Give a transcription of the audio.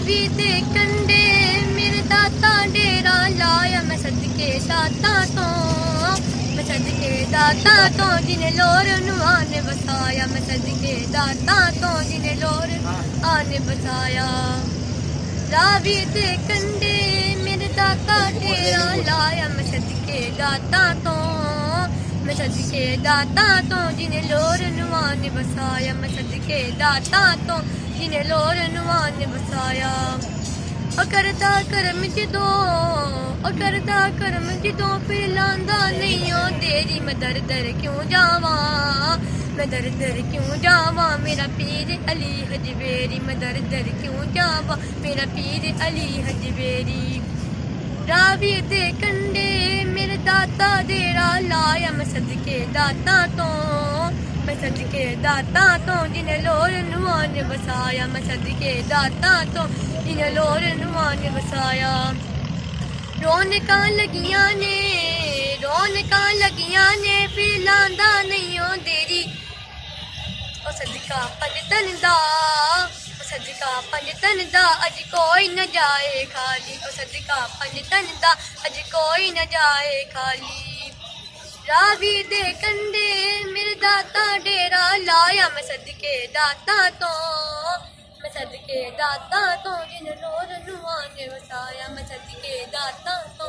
रावी दे कंडे मेरे दाता डेरा लाया मैं सदके दाता तो मैं सदके दाता तो जिन्हें लोर आने बसाया मैं सदके दाता तो जिन्हें लोर आने बसाया रावी दे कंडे मेरे दाता डेरा लाया मैं सदके दाता तो मैं सदके दाता तो जिन्हें लोर आने बसाया मैं सदके दाता तो जिन्हें लोर ने बसाया करदा करम जदों फिर लांदा नहीं हो तेरी मैं दर दर क्यों जावा मैं दर दर क्यों जावा मेरा पीर अली हजवेरी मैं दर दर क्यों जावा मेरा पीर अली हजवेरी रावी दे कंडे मेरे दाता डेरा लाया मैं सदके दाता तो मैं सदके दाता तो जिन्हें लोर ने बसाया मैं सदके दाता तो जिन्हें लोर ने बसाया रौनकां लगियां ने फिर लांदा नहीं हो देरी ओ सदका पंजतन दा ओ सदका पंजतन दा अज कोई न जाए खाली ओ सदका पंजतन दा अज कोई न जाए खाली रावी दे कंडे मेरे दाता डेरा लाया मैं सदके दाता तो मैं सदके दाता तो जिन लोर ने बसाया मैं सदके दाता तो